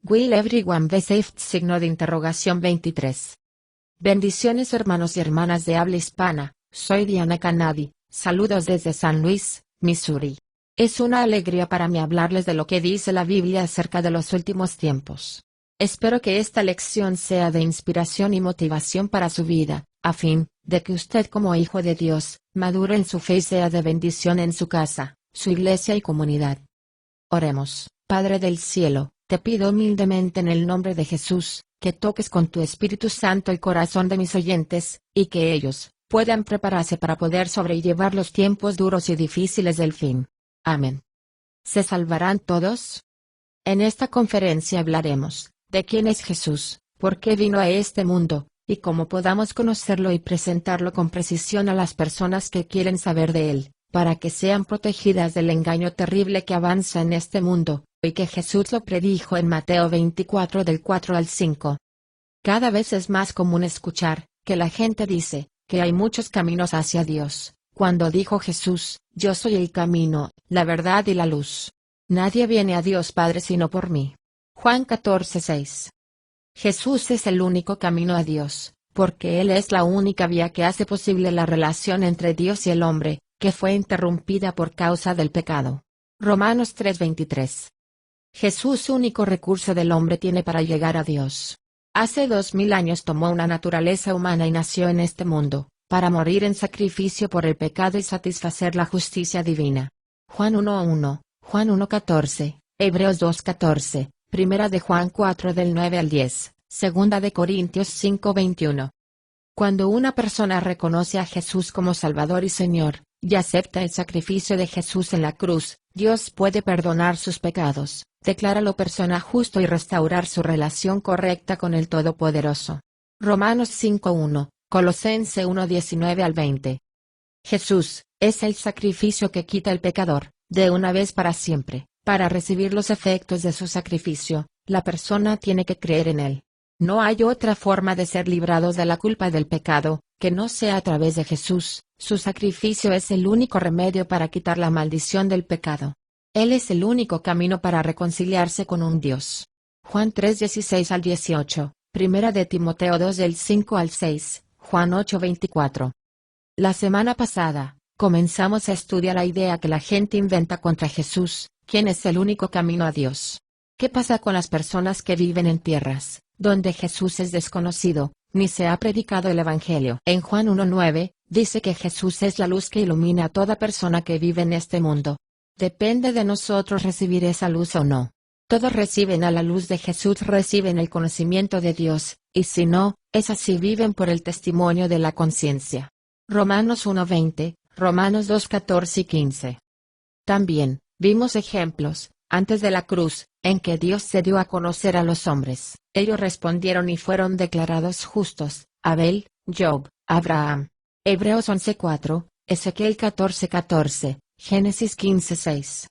Will everyone be saved? Signo de interrogación 23. Bendiciones hermanos y hermanas de habla hispana, soy Diana Canadi, saludos desde San Luis, Missouri. Es una alegría para mí hablarles de lo que dice la Biblia acerca de los últimos tiempos. Espero que esta lección sea de inspiración y motivación para su vida, a fin de que usted como hijo de Dios, madure en su fe y sea de bendición en su casa, su iglesia y comunidad. Oremos. Padre del cielo, te pido humildemente en el nombre de Jesús, que toques con tu Espíritu Santo el corazón de mis oyentes, y que ellos puedan prepararse para poder sobrellevar los tiempos duros y difíciles del fin. Amén. ¿Se salvarán todos? En esta conferencia hablaremos de quién es Jesús, por qué vino a este mundo, y cómo podamos conocerlo y presentarlo con precisión a las personas que quieren saber de él, para que sean protegidas del engaño terrible que avanza en este mundo, y que Jesús lo predijo en Mateo 24 del 4 al 5. Cada vez es más común escuchar que la gente dice que hay muchos caminos hacia Dios, cuando dijo Jesús, yo soy el camino, la verdad y la luz. Nadie viene a Dios Padre sino por mí. Juan 14:6. Jesús es el único camino a Dios, porque Él es la única vía que hace posible la relación entre Dios y el hombre, que fue interrumpida por causa del pecado. Romanos 3:23. Jesús, único recurso del hombre tiene para llegar a Dios. Hace 2000 años tomó una naturaleza humana y nació en este mundo, para morir en sacrificio por el pecado y satisfacer la justicia divina. Juan 1:1, Juan 1:14, Hebreos 2:14, Primera de Juan 4 del 9 al 10, Segunda de Corintios 5:21. Cuando una persona reconoce a Jesús como Salvador y Señor, y acepta el sacrificio de Jesús en la cruz, Dios puede perdonar sus pecados, decláralo persona justo y restaurar su relación correcta con el Todopoderoso. Romanos 5:1, Colosense 1:19 al 20. Jesús es el sacrificio que quita el pecador, de una vez para siempre. Para recibir los efectos de su sacrificio, la persona tiene que creer en él. No hay otra forma de ser librados de la culpa del pecado, que no sea a través de Jesús. Su sacrificio es el único remedio para quitar la maldición del pecado. Él es el único camino para reconciliarse con un Dios. Juan 3:16 al 18, Primera de Timoteo 2 del 5 al 6, Juan 8:24. La semana pasada, comenzamos a estudiar la idea que la gente inventa contra Jesús, quien es el único camino a Dios. ¿Qué pasa con las personas que viven en tierras donde Jesús es desconocido, ni se ha predicado el Evangelio? En Juan 1:9, dice que Jesús es la luz que ilumina a toda persona que vive en este mundo. Depende de nosotros recibir esa luz o no. Todos reciben a la luz de Jesús, reciben el conocimiento de Dios, y si no, es así viven por el testimonio de la conciencia. Romanos 1:20, Romanos 2:14 y 15. También vimos ejemplos, antes de la cruz, en que Dios se dio a conocer a los hombres. Ellos respondieron y fueron declarados justos: Abel, Job, Abraham. Hebreos 11:4, Ezequiel 14:14, Génesis 15:6.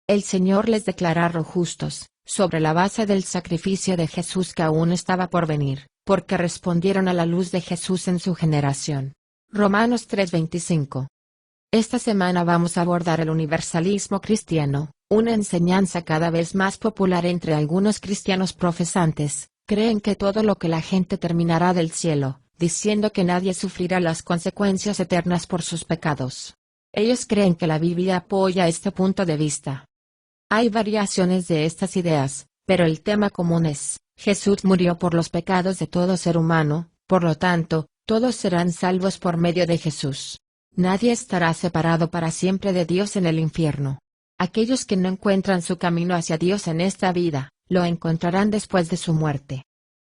El Señor les declaró justos, sobre la base del sacrificio de Jesús que aún estaba por venir, porque respondieron a la luz de Jesús en su generación. Romanos 3:25. Esta semana vamos a abordar el universalismo cristiano, una enseñanza cada vez más popular entre algunos cristianos profesantes. Creen que todo lo que la gente terminará del cielo, diciendo que nadie sufrirá las consecuencias eternas por sus pecados. Ellos creen que la Biblia apoya este punto de vista. Hay variaciones de estas ideas, pero el tema común es: Jesús murió por los pecados de todo ser humano, por lo tanto, todos serán salvos por medio de Jesús. Nadie estará separado para siempre de Dios en el infierno. Aquellos que no encuentran su camino hacia Dios en esta vida, lo encontrarán después de su muerte.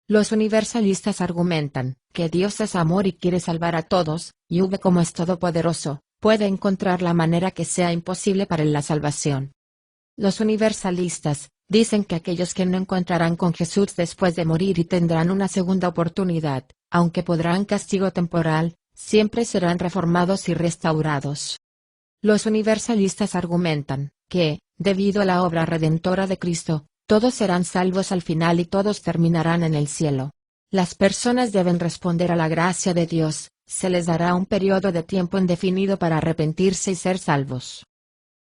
Los universalistas argumentan que Dios es amor y quiere salvar a todos, y como es todopoderoso, puede encontrar la manera que sea imposible para la salvación. Los universalistas dicen que aquellos que no encontrarán con Jesús después de morir y tendrán una segunda oportunidad, aunque podrán castigo temporal, siempre serán reformados y restaurados. Los universalistas argumentan que, debido a la obra redentora de Cristo, todos serán salvos al final y todos terminarán en el cielo. Las personas deben responder a la gracia de Dios, se les dará un periodo de tiempo indefinido para arrepentirse y ser salvos.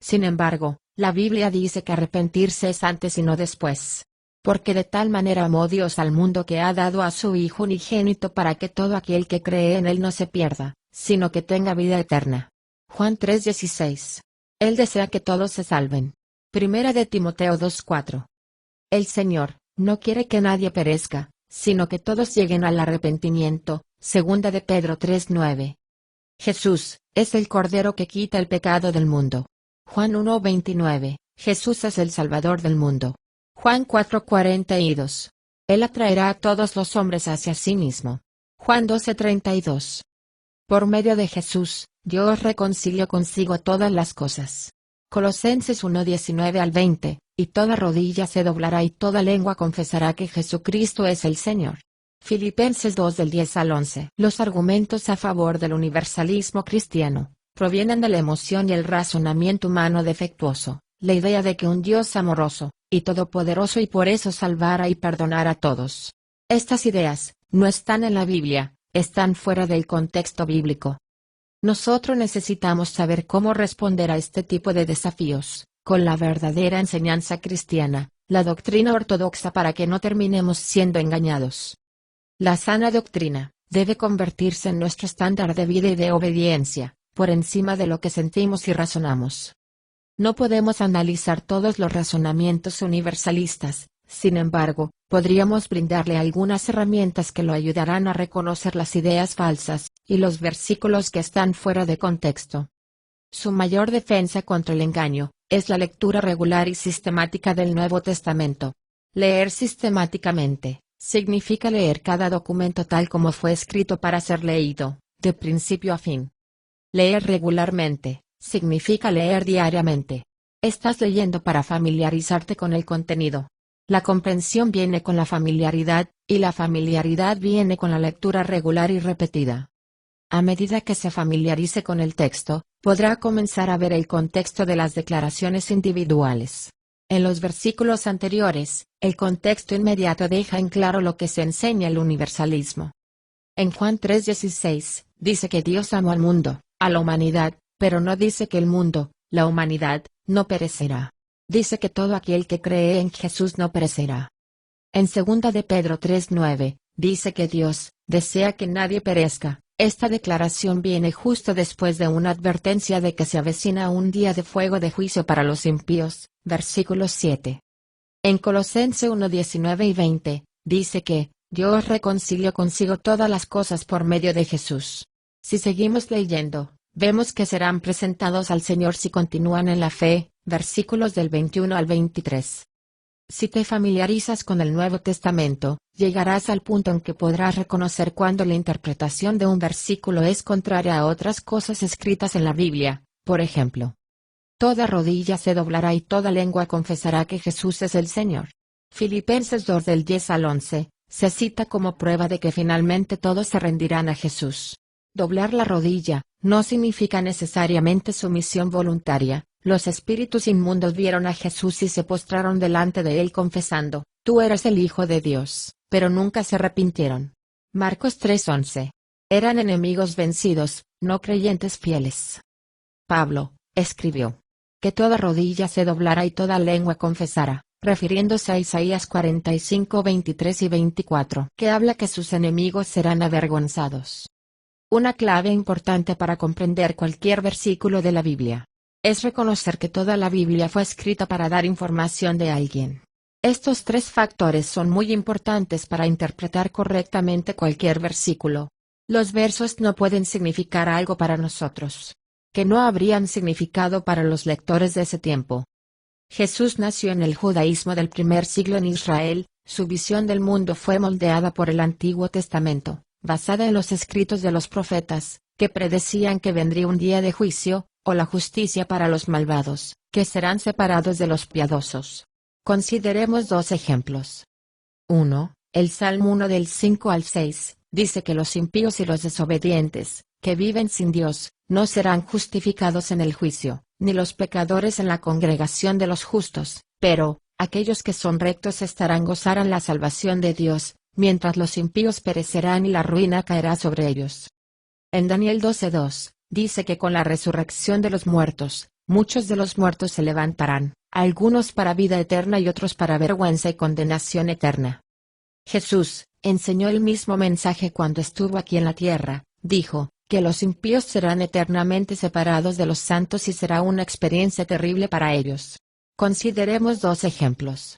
Sin embargo, la Biblia dice que arrepentirse es antes y no después. Porque de tal manera amó Dios al mundo que ha dado a su Hijo unigénito para que todo aquel que cree en Él no se pierda, sino que tenga vida eterna. Juan 3:16. Él desea que todos se salven. Primera de Timoteo 2:4. El Señor no quiere que nadie perezca, sino que todos lleguen al arrepentimiento. Segunda de Pedro 3:9. Jesús es el Cordero que quita el pecado del mundo. Juan 1:29. Jesús es el Salvador del mundo. Juan 4:42. Él atraerá a todos los hombres hacia sí mismo. Juan 12:32. Por medio de Jesús, Dios reconcilió consigo todas las cosas. Colosenses 1:19-20, y toda rodilla se doblará y toda lengua confesará que Jesucristo es el Señor. Filipenses 2:10-11. Los argumentos a favor del universalismo cristiano provienen de la emoción y el razonamiento humano defectuoso, la idea de que un Dios amoroso y todopoderoso y por eso salvara y perdonara a todos. Estas ideas no están en la Biblia, están fuera del contexto bíblico. Nosotros necesitamos saber cómo responder a este tipo de desafíos, con la verdadera enseñanza cristiana, la doctrina ortodoxa, para que no terminemos siendo engañados. La sana doctrina debe convertirse en nuestro estándar de vida y de obediencia, por encima de lo que sentimos y razonamos. No podemos analizar todos los razonamientos universalistas, sin embargo, podríamos brindarle algunas herramientas que lo ayudarán a reconocer las ideas falsas y los versículos que están fuera de contexto. Su mayor defensa contra el engaño es la lectura regular y sistemática del Nuevo Testamento. Leer sistemáticamente significa leer cada documento tal como fue escrito para ser leído, de principio a fin. Leer regularmente significa leer diariamente. Estás leyendo para familiarizarte con el contenido. La comprensión viene con la familiaridad, y la familiaridad viene con la lectura regular y repetida. A medida que se familiarice con el texto, podrá comenzar a ver el contexto de las declaraciones individuales. En los versículos anteriores, el contexto inmediato deja en claro lo que se enseña el universalismo. En Juan 3:16, dice que Dios amó al mundo, a la humanidad, pero no dice que el mundo, la humanidad, no perecerá. Dice que todo aquel que cree en Jesús no perecerá. En 2 de Pedro 3:9, dice que Dios desea que nadie perezca. Esta declaración viene justo después de una advertencia de que se avecina un día de fuego de juicio para los impíos, versículo 7. En Colosenses 1:19-20, dice que Dios reconcilió consigo todas las cosas por medio de Jesús. Si seguimos leyendo, vemos que serán presentados al Señor si continúan en la fe, versículos del 21 al 23. Si te familiarizas con el Nuevo Testamento, llegarás al punto en que podrás reconocer cuando la interpretación de un versículo es contraria a otras cosas escritas en la Biblia. Por ejemplo, toda rodilla se doblará y toda lengua confesará que Jesús es el Señor. Filipenses 2:10-11, se cita como prueba de que finalmente todos se rendirán a Jesús. Doblar la rodilla no significa necesariamente sumisión voluntaria. Los espíritus inmundos vieron a Jesús y se postraron delante de él confesando, tú eres el Hijo de Dios, pero nunca se arrepintieron. Marcos 3:11. Eran enemigos vencidos, no creyentes fieles. Pablo escribió que toda rodilla se doblará y toda lengua confesará, refiriéndose a Isaías 45:23 y 24, que habla que sus enemigos serán avergonzados. Una clave importante para comprender cualquier versículo de la Biblia es reconocer que toda la Biblia fue escrita para dar información de alguien. Estos tres factores son muy importantes para interpretar correctamente cualquier versículo. Los versos no pueden significar algo para nosotros que no habrían significado para los lectores de ese tiempo. Jesús nació en el judaísmo del primer siglo en Israel. Su visión del mundo fue moldeada por el Antiguo Testamento, basada en los escritos de los profetas, que predecían que vendría un día de juicio, o la justicia para los malvados, que serán separados de los piadosos. Consideremos dos ejemplos. 1. El Salmo 1 del 5 al 6, dice que los impíos y los desobedientes, que viven sin Dios, no serán justificados en el juicio, ni los pecadores en la congregación de los justos, pero aquellos que son rectos gozarán la salvación de Dios, mientras los impíos perecerán y la ruina caerá sobre ellos. En Daniel 12:2, dice que con la resurrección de los muertos, muchos de los muertos se levantarán, algunos para vida eterna y otros para vergüenza y condenación eterna. Jesús enseñó el mismo mensaje cuando estuvo aquí en la tierra. Dijo que los impíos serán eternamente separados de los santos y será una experiencia terrible para ellos. Consideremos dos ejemplos.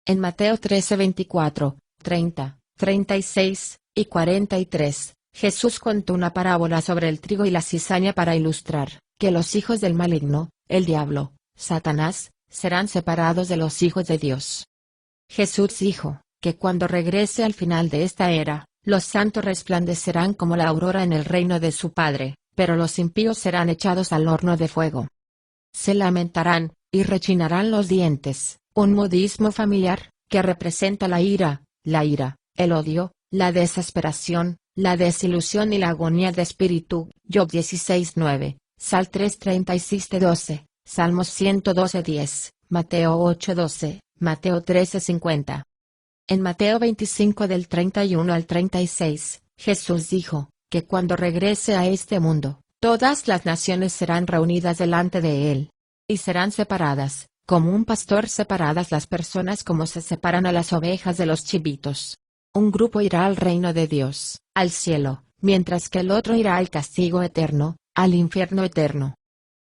En Mateo 13, 24, 30, 36 y 43, Jesús contó una parábola sobre el trigo y la cizaña para ilustrar que los hijos del maligno, el diablo, Satanás, serán separados de los hijos de Dios. Jesús dijo que cuando regrese al final de esta era, los santos resplandecerán como la aurora en el reino de su Padre, pero los impíos serán echados al horno de fuego. Se lamentarán y rechinarán los dientes, un modismo familiar que representa la ira, el odio, la desesperación, la desilusión y la agonía de espíritu. Job 16:9, Sal 3:36-12, Salmos 112:10, Mateo 8:12, Mateo 13:50. En Mateo 25 del 31 al 36, Jesús dijo que cuando regrese a este mundo, todas las naciones serán reunidas delante de él. Y serán separadas, como un pastor separadas las personas como se separan a las ovejas de los chivitos. Un grupo irá al reino de Dios, al cielo, mientras que el otro irá al castigo eterno, al infierno eterno.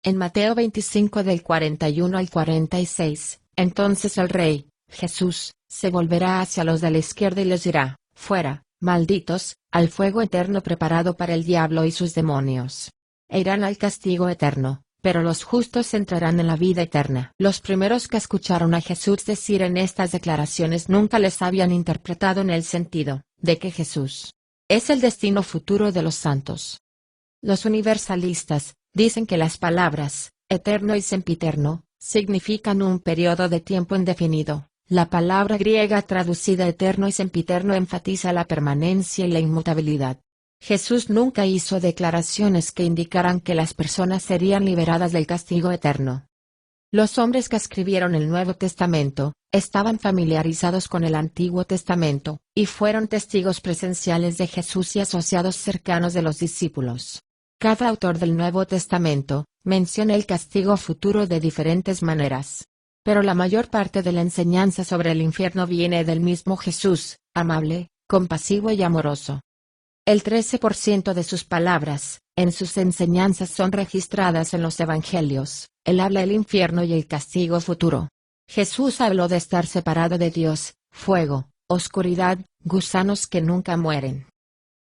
En Mateo 25 del 41 al 46, entonces el Rey, Jesús, se volverá hacia los de la izquierda y les dirá: fuera, malditos, al fuego eterno preparado para el diablo y sus demonios. E irán al castigo eterno, pero los justos entrarán en la vida eterna. Los primeros que escucharon a Jesús decir en estas declaraciones nunca les habían interpretado en el sentido de que Jesús es el destino futuro de los santos. Los universalistas dicen que las palabras eterno y sempiterno significan un periodo de tiempo indefinido. La palabra griega traducida eterno y sempiterno enfatiza la permanencia y la inmutabilidad. Jesús nunca hizo declaraciones que indicaran que las personas serían liberadas del castigo eterno. Los hombres que escribieron el Nuevo Testamento estaban familiarizados con el Antiguo Testamento, y fueron testigos presenciales de Jesús y asociados cercanos de los discípulos. Cada autor del Nuevo Testamento menciona el castigo futuro de diferentes maneras. Pero la mayor parte de la enseñanza sobre el infierno viene del mismo Jesús, amable, compasivo y amoroso. El 13% de sus palabras, en sus enseñanzas son registradas en los Evangelios. Él habla del infierno y el castigo futuro. Jesús habló de estar separado de Dios, fuego, oscuridad, gusanos que nunca mueren.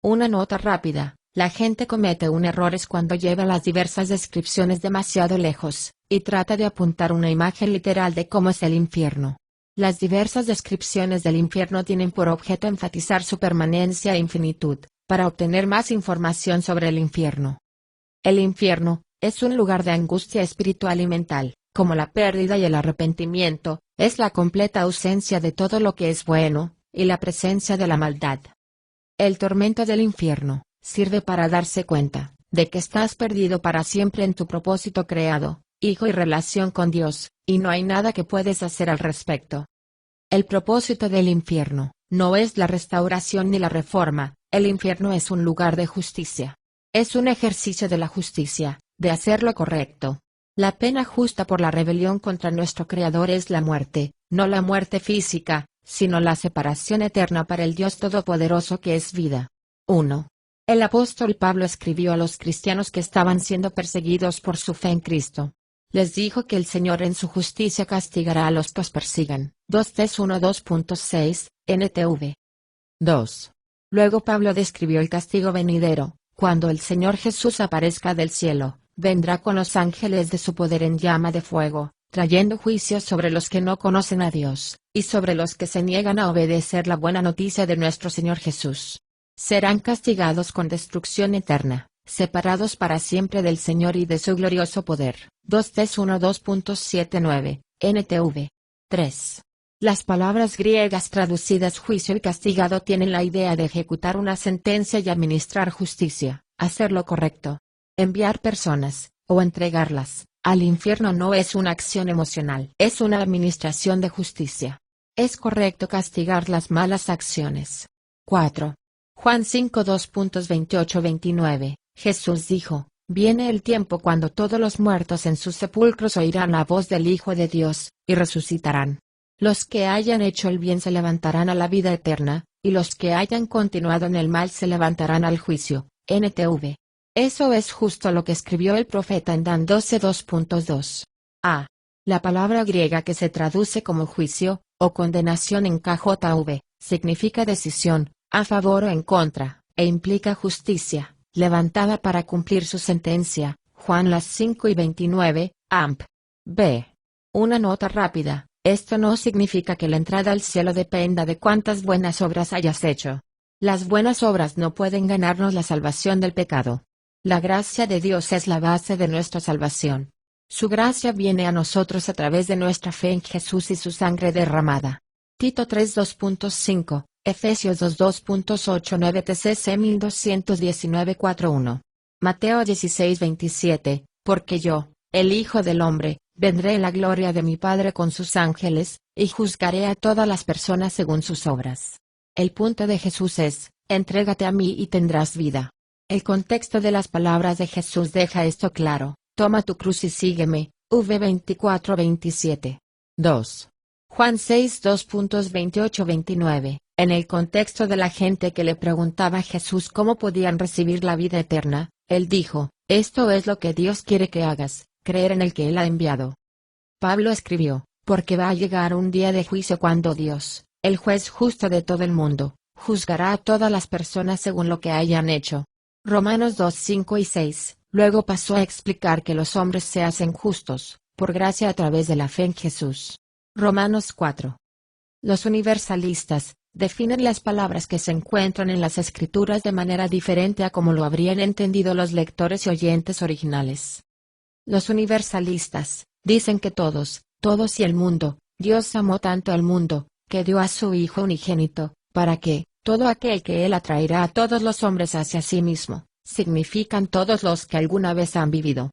Una nota rápida: la gente comete un error cuando lleva las diversas descripciones demasiado lejos, y trata de apuntar una imagen literal de cómo es el infierno. Las diversas descripciones del infierno tienen por objeto enfatizar su permanencia e infinitud, para obtener más información sobre el infierno. El infierno es un lugar de angustia espiritual y mental, como la pérdida y el arrepentimiento, es la completa ausencia de todo lo que es bueno, y la presencia de la maldad. El tormento del infierno sirve para darse cuenta de que estás perdido para siempre en tu propósito creado, hijo y relación con Dios, y no hay nada que puedes hacer al respecto. El propósito del infierno no es la restauración ni la reforma. El infierno es un lugar de justicia. Es un ejercicio de la justicia, de hacer lo correcto. La pena justa por la rebelión contra nuestro Creador es la muerte, no la muerte física, sino la separación eterna para el Dios Todopoderoso que es vida. 1. El apóstol Pablo escribió a los cristianos que estaban siendo perseguidos por su fe en Cristo. Les dijo que el Señor en su justicia castigará a los que os persigan. 2 Tes 1:2.6, NTV. 2. Luego Pablo describió el castigo venidero: cuando el Señor Jesús aparezca del cielo, vendrá con los ángeles de su poder en llama de fuego, trayendo juicios sobre los que no conocen a Dios, y sobre los que se niegan a obedecer la buena noticia de nuestro Señor Jesús. Serán castigados con destrucción eterna, separados para siempre del Señor y de su glorioso poder. 2 Tes 1:2.79, NTV. 3. Las palabras griegas traducidas juicio y castigado tienen la idea de ejecutar una sentencia y administrar justicia, hacer lo correcto. Enviar personas, o entregarlas, al infierno no es una acción emocional, es una administración de justicia. Es correcto castigar las malas acciones. 4. Juan 5:2.28-29, Jesús dijo Viene el tiempo cuando todos los muertos en sus sepulcros oirán la voz del Hijo de Dios, y resucitarán. Los que hayan hecho el bien se levantarán a la vida eterna, y los que hayan continuado en el mal se levantarán al juicio. NTV. Eso es justo lo que escribió el profeta en Dan 12:2.2. A. La palabra griega que se traduce como juicio, o condenación en KJV, significa decisión, a favor o en contra, e implica justicia, levantada para cumplir su sentencia. Juan las 5:29, amp. B. Una nota rápida, esto no significa que la entrada al cielo dependa de cuántas buenas obras hayas hecho. Las buenas obras no pueden ganarnos la salvación del pecado. La gracia de Dios es la base de nuestra salvación. Su gracia viene a nosotros a través de nuestra fe en Jesús y su sangre derramada. Tito 3:2.5, Efesios 2:2.8-9 TCC 1219:4.1. Mateo 16:27, porque yo, el Hijo del Hombre, vendré en la gloria de mi Padre con sus ángeles, y juzgaré a todas las personas según sus obras. El punto de Jesús es, entrégate a mí y tendrás vida. El contexto de las palabras de Jesús deja esto claro. Toma tu cruz y sígueme, v 24:27. 2. Juan 6:2.28-29, en el contexto de la gente que le preguntaba a Jesús cómo podían recibir la vida eterna, él dijo, esto es lo que Dios quiere que hagas, creer en el que Él ha enviado. Pablo escribió, porque va a llegar un día de juicio cuando Dios, el juez justo de todo el mundo, juzgará a todas las personas según lo que hayan hecho. Romanos 2:5 y 6. Luego pasó a explicar que los hombres se hacen justos, por gracia a través de la fe en Jesús. Romanos 4. Los universalistas, definen las palabras que se encuentran en las Escrituras de manera diferente a como lo habrían entendido los lectores y oyentes originales. Los universalistas, dicen que todos y el mundo, Dios amó tanto al mundo, que dio a su Hijo unigénito, para que, todo aquel que Él atraerá a todos los hombres hacia sí mismo, significan todos los que alguna vez han vivido.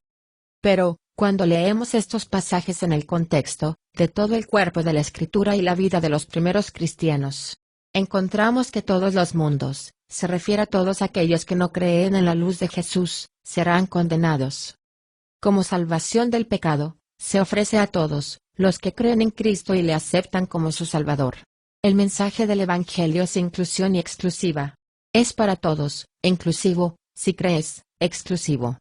Pero, cuando leemos estos pasajes en el contexto, de todo el cuerpo de la Escritura y la vida de los primeros cristianos, encontramos que todos los mundos, se refiere a todos aquellos que no creen en la luz de Jesús, serán condenados. Como salvación del pecado, se ofrece a todos, los que creen en Cristo y le aceptan como su Salvador. El mensaje del Evangelio es inclusión y exclusiva. Es para todos, inclusivo, si crees, exclusivo.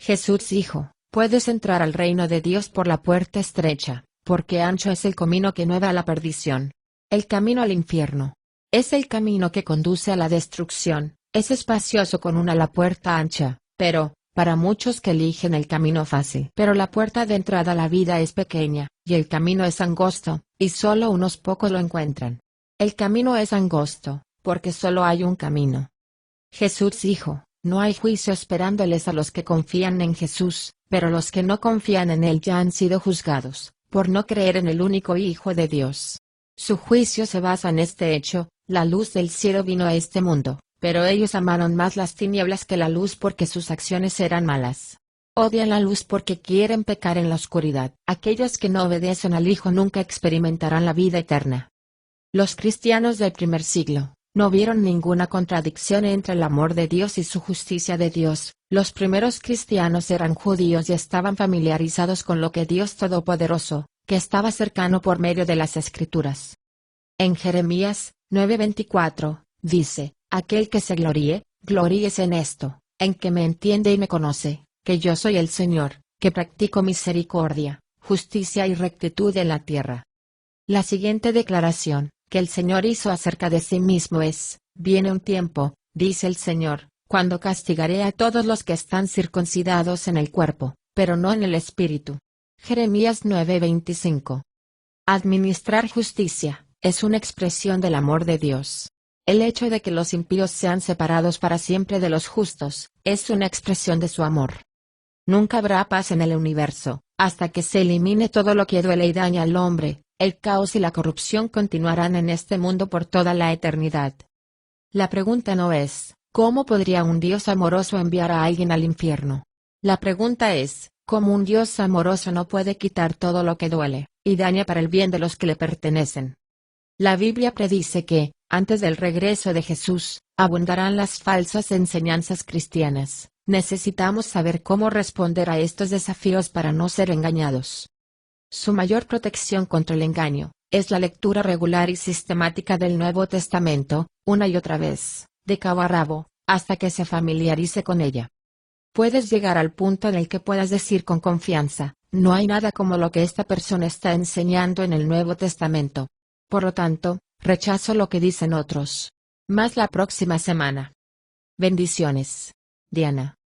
Jesús dijo, puedes entrar al reino de Dios por la puerta estrecha, porque ancho es el camino que lleva a la perdición. El camino al infierno. Es el camino que conduce a la destrucción, es espacioso con la puerta ancha, pero, para muchos que eligen el camino fácil. Pero la puerta de entrada a la vida es pequeña, y el camino es angosto, y solo unos pocos lo encuentran. El camino es angosto, porque solo hay un camino. Jesús dijo, no hay juicio esperándoles a los que confían en Jesús, pero los que no confían en Él ya han sido juzgados, por no creer en el único Hijo de Dios. Su juicio se basa en este hecho, la luz del cielo vino a este mundo, pero ellos amaron más las tinieblas que la luz porque sus acciones eran malas. Odian la luz porque quieren pecar en la oscuridad. Aquellos que no obedecen al Hijo nunca experimentarán la vida eterna. Los cristianos del primer siglo no vieron ninguna contradicción entre el amor de Dios y su justicia de Dios. Los primeros cristianos eran judíos y estaban familiarizados con lo que Dios Todopoderoso, que estaba cercano por medio de las Escrituras. En Jeremías 9:24, dice, aquel que se gloríe, gloríese en esto, en que me entiende y me conoce, que yo soy el Señor, que practico misericordia, justicia y rectitud en la tierra. La siguiente declaración que el Señor hizo acerca de sí mismo es, viene un tiempo, dice el Señor, cuando castigaré a todos los que están circuncidados en el cuerpo, pero no en el espíritu. Jeremías 9:25. Administrar justicia, es una expresión del amor de Dios. El hecho de que los impíos sean separados para siempre de los justos, es una expresión de su amor. Nunca habrá paz en el universo, hasta que se elimine todo lo que duele y daña al hombre. El caos y la corrupción continuarán en este mundo por toda la eternidad. La pregunta no es, ¿cómo podría un Dios amoroso enviar a alguien al infierno? La pregunta es, ¿cómo un Dios amoroso no puede quitar todo lo que duele y daña para el bien de los que le pertenecen? La Biblia predice que, antes del regreso de Jesús, abundarán las falsas enseñanzas cristianas, Necesitamos saber cómo responder a estos desafíos para no ser engañados. Su mayor protección contra el engaño es la lectura regular y sistemática del Nuevo Testamento, una y otra vez, de cabo a rabo, hasta que se familiarice con ella. Puedes llegar al punto en el que puedas decir con confianza, no hay nada como lo que esta persona está enseñando en el Nuevo Testamento. Por lo tanto, rechazo lo que dicen otros. Más la próxima semana. Bendiciones. Diana.